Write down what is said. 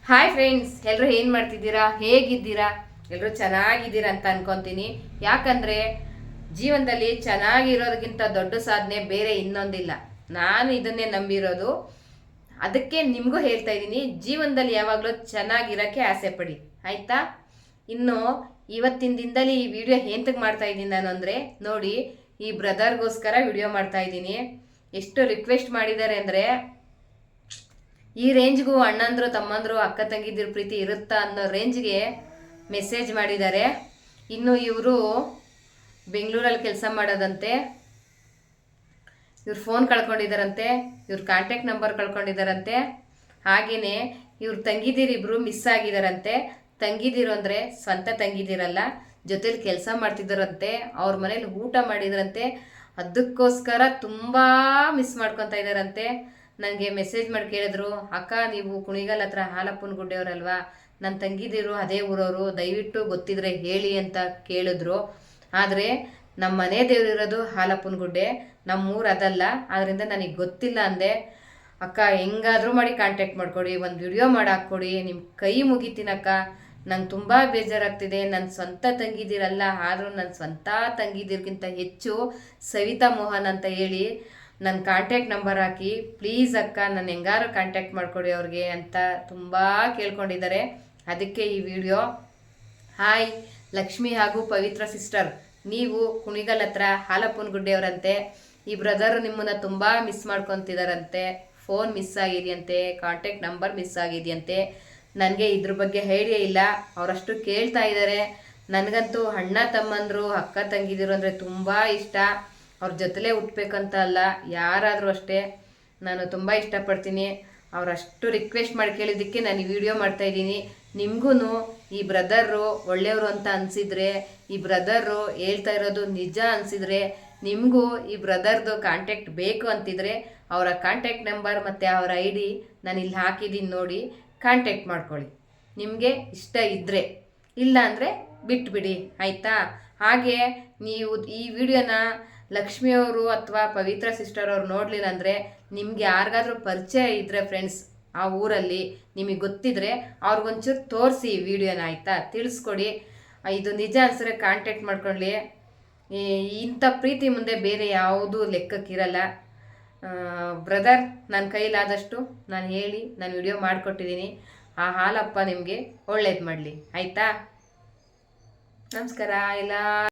Hi friends, ಎಲ್ಲರೂ ಏನು ಮಾಡ್ತಿದ್ದೀರಾ, ಹೇಗಿದ್ದೀರಾ? ಎಲ್ಲರೂ ಚೆನ್ನಾಗಿದ್ದೀರಾ ಅಂತ ಅನ್ಕೊತೀನಿ. ಯಾಕಂದರೆ ಜೀವನದಲ್ಲಿ ಚೆನ್ನಾಗಿರೋದಕ್ಕಿಂತ ದೊಡ್ಡ ಸಾಧನೆ ಬೇರೆ ಇನ್ನೊಂದಿಲ್ಲ. ನಾನು ಇದನ್ನೇ ನಂಬಿರೋದು. ಅದಕ್ಕೆ ನಿಮಗೂ ಹೇಳ್ತಾ ಇದ್ದೀನಿ, ಜೀವನದಲ್ಲಿ ಯಾವಾಗಲೂ ಚೆನ್ನಾಗಿರೋಕ್ಕೆ ಆಸೆ ಪಡಿ, ಆಯಿತಾ? ಇನ್ನು ಇವತ್ತಿನ ದಿನದಲ್ಲಿ ಈ ವಿಡಿಯೋ ಎಂತಕ್ಕೆ ಮಾಡ್ತಾ ಇದ್ದೀನಿ ನಾನು ಅಂದರೆ, ನೋಡಿ, ಈ ಬ್ರದರ್ಗೋಸ್ಕರ ವಿಡಿಯೋ ಮಾಡ್ತಾ ಇದ್ದೀನಿ. ಎಷ್ಟು ರಿಕ್ವೆಸ್ಟ್ ಮಾಡಿದ್ದಾರೆ ಅಂದರೆ, ಈ ರೇಂಜ್ಗೂ ಅಣ್ಣಂದ್ರು ತಮ್ಮಂದ್ರು ಅಕ್ಕ ತಂಗಿದಿರ ಪ್ರೀತಿ ಇರುತ್ತಾ ಅನ್ನೋ ರೇಂಜ್ಗೆ ಮೆಸೇಜ್ ಮಾಡಿದ್ದಾರೆ. ಇನ್ನು ಇವರು ಬೆಂಗಳೂರಲ್ಲಿ ಕೆಲಸ ಮಾಡೋದಂತೆ, ಇವ್ರ ಫೋನ್ ಕಳ್ಕೊಂಡಿದ್ದಾರಂತೆ, ಇವ್ರ ಕಾಂಟ್ಯಾಕ್ಟ್ ನಂಬರ್ ಕಳ್ಕೊಂಡಿದ್ದಾರಂತೆ. ಹಾಗೆಯೇ ಇವ್ರ ತಂಗಿದಿರಿಬ್ರು ಮಿಸ್ ಆಗಿದಾರಂತೆ. ತಂಗಿದಿರು ಅಂದರೆ ಸ್ವಂತ ತಂಗಿದಿರಲ್ಲ, ಜೊತೇಲಿ ಕೆಲಸ ಮಾಡ್ತಿದ್ದಾರಂತೆ, ಅವ್ರ ಮನೇಲಿ ಊಟ ಮಾಡಿದ್ರಂತೆ. ಅದಕ್ಕೋಸ್ಕರ ತುಂಬ ಮಿಸ್ ಮಾಡ್ಕೊತಾ ಇದ್ದಾರಂತೆ. ನನಗೆ ಮೆಸೇಜ್ ಮಾಡಿ ಕೇಳಿದ್ರು, ಅಕ್ಕ ನೀವು ಕುಣಿಗಲ್ ಹತ್ರ ಹಾಲಪ್ಪನ ಗುಡ್ಡೆಯವರಲ್ವಾ, ನನ್ನ ತಂಗಿದಿರು ಅದೇ ಊರವರು, ದಯವಿಟ್ಟು ಗೊತ್ತಿದ್ರೆ ಹೇಳಿ ಅಂತ ಕೇಳಿದ್ರು. ಆದರೆ ನಮ್ಮ ಮನೆ ದೇವರಿರೋದು ಹಾಲಪ್ಪನ ಗುಡ್ಡೆ, ನಮ್ಮೂರು ಅದಲ್ಲ, ಆದ್ದರಿಂದ ನನಗೆ ಗೊತ್ತಿಲ್ಲ ಅಂದೆ. ಅಕ್ಕ ಹೆಂಗಾದರೂ ಮಾಡಿ ಕಾಂಟ್ಯಾಕ್ಟ್ ಮಾಡಿಕೊಡಿ, ಒಂದು ವಿಡಿಯೋ ಮಾಡಿ ಹಾಕ್ಕೊಡಿ, ನಿಮ್ಮ ಕೈ ಮುಗಿತೀನಕ್ಕ, ನಂಗೆ ತುಂಬ ಬೇಜಾರಾಗ್ತಿದೆ. ನನ್ನ ಸ್ವಂತ ತಂಗಿದಿರಲ್ಲ, ಆದರೂ ನನ್ನ ಸ್ವಂತ ತಂಗಿದಿರ್ಗಿಂತ ಹೆಚ್ಚು ಸವಿತಾ ಮೋಹನ್ ಅಂತ ಹೇಳಿ ನನ್ನ ಕಾಂಟ್ಯಾಕ್ಟ್ ನಂಬರ್ ಹಾಕಿ ಪ್ಲೀಸ್ ಅಕ್ಕ, ನಾನು ಹೆಂಗಾರು ಕಾಂಟ್ಯಾಕ್ಟ್ ಮಾಡಿಕೊಡಿ ಅವ್ರಿಗೆ ಅಂತ ತುಂಬ ಕೇಳ್ಕೊಂಡಿದ್ದಾರೆ. ಅದಕ್ಕೆ ಈ ವಿಡಿಯೋ. ಹಾಯ್ ಲಕ್ಷ್ಮಿ ಹಾಗೂ ಪವಿತ್ರ ಸಿಸ್ಟರ್, ನೀವು ಕುಣಿಗಲ್ ಹತ್ರ ಹಾಲಪ್ಪನ ಗುಡ್ಡೆಯವರಂತೆ. ಈ ಬ್ರದರು ನಿಮ್ಮನ್ನು ತುಂಬ ಮಿಸ್ ಮಾಡ್ಕೊತಿದಾರಂತೆ. ಫೋನ್ ಮಿಸ್ ಆಗಿದೆಯಂತೆ, ಕಾಂಟ್ಯಾಕ್ಟ್ ನಂಬರ್ ಮಿಸ್ ಆಗಿದೆಯಂತೆ. ನನಗೆ ಇದ್ರ ಬಗ್ಗೆ ಐಡಿಯಾ ಇಲ್ಲ, ಅವರಷ್ಟು ಕೇಳ್ತಾ ಇದ್ದಾರೆ. ನನಗಂತೂ ಅಣ್ಣ ತಮ್ಮಂದರು ಅಕ್ಕ ತಂಗಿದಿರು ಅಂದರೆ ತುಂಬ ಇಷ್ಟ. ಅವ್ರ ಜೊತೆಲೇ ಹುಟ್ಬೇಕಂತ ಅಲ್ಲ, ಯಾರಾದರೂ ಅಷ್ಟೇ ನಾನು ತುಂಬ ಇಷ್ಟಪಡ್ತೀನಿ. ಅವರಷ್ಟು ರಿಕ್ವೆಸ್ಟ್ ಮಾಡಿ ಕೇಳಿದ್ದಕ್ಕೆ ನಾನು ಈ ವಿಡಿಯೋ ಮಾಡ್ತಾಯಿದ್ದೀನಿ. ನಿಮಗೂ ಈ ಬ್ರದರು ಒಳ್ಳೆಯವರು ಅಂತ ಅನಿಸಿದರೆ, ಈ ಬ್ರದರು ಹೇಳ್ತಾ ಇರೋದು ನಿಜ ಅನಿಸಿದರೆ, ನಿಮಗೂ ಈ ಬ್ರದರ್ದು ಕಾಂಟ್ಯಾಕ್ಟ್ ಬೇಕು ಅಂತಿದ್ರೆ ಅವರ ಕಾಂಟ್ಯಾಕ್ಟ್ ನಂಬರ್ ಮತ್ತು ಅವರ ID ನಾನು ಇಲ್ಲಿ ಹಾಕಿದ್ದೀನಿ, ನೋಡಿ, ಕಾಂಟ್ಯಾಕ್ಟ್ ಮಾಡ್ಕೊಳ್ಳಿ. ನಿಮಗೆ ಇಷ್ಟ ಇದ್ದರೆ, ಇಲ್ಲ ಅಂದರೆ ಬಿಟ್ಬಿಡಿ, ಆಯಿತಾ? ಹಾಗೆ ನೀವು ಈ ವಿಡಿಯೋನ ಲಕ್ಷ್ಮಿಯವರು ಅಥವಾ ಪವಿತ್ರ ಸಿಸ್ಟರ್ ಅವ್ರು ನೋಡಲಿಲ್ಲ ಅಂದರೆ, ನಿಮ್ಗೆ ಯಾರಿಗಾದ್ರೂ ಪರಿಚಯ ಇದ್ದರೆ ಫ್ರೆಂಡ್ಸ್ ಆ ಊರಲ್ಲಿ ನಿಮಗೆ ಗೊತ್ತಿದ್ರೆ ಅವ್ರಿಗೊಂಚೂರು ತೋರಿಸಿ ಈ ವಿಡಿಯೋನ, ಆಯಿತಾ? ತಿಳಿಸ್ಕೊಡಿ. ಇದು ನಿಜ ಅನ್ಸಿದ್ರೆ ಕಾಂಟ್ಯಾಕ್ಟ್ ಮಾಡ್ಕೊಳ್ಳಿ. ಇಂಥ ಪ್ರೀತಿ ಮುಂದೆ ಬೇರೆ ಯಾವುದೂ ಲೆಕ್ಕಕ್ಕಿರಲ್ಲ. ಬ್ರದರ್, ನನ್ನ ಕೈಲಾದಷ್ಟು ನಾನು ಹೇಳಿ ನಾನು ವಿಡಿಯೋ ಮಾಡಿಕೊಟ್ಟಿದ್ದೀನಿ. ಆ ಹಾಲಪ್ಪ ನಿಮಗೆ ಒಳ್ಳೇದು ಮಾಡಲಿ, ಆಯಿತಾ? ನಮಸ್ಕಾರ ಎಲ್ಲ.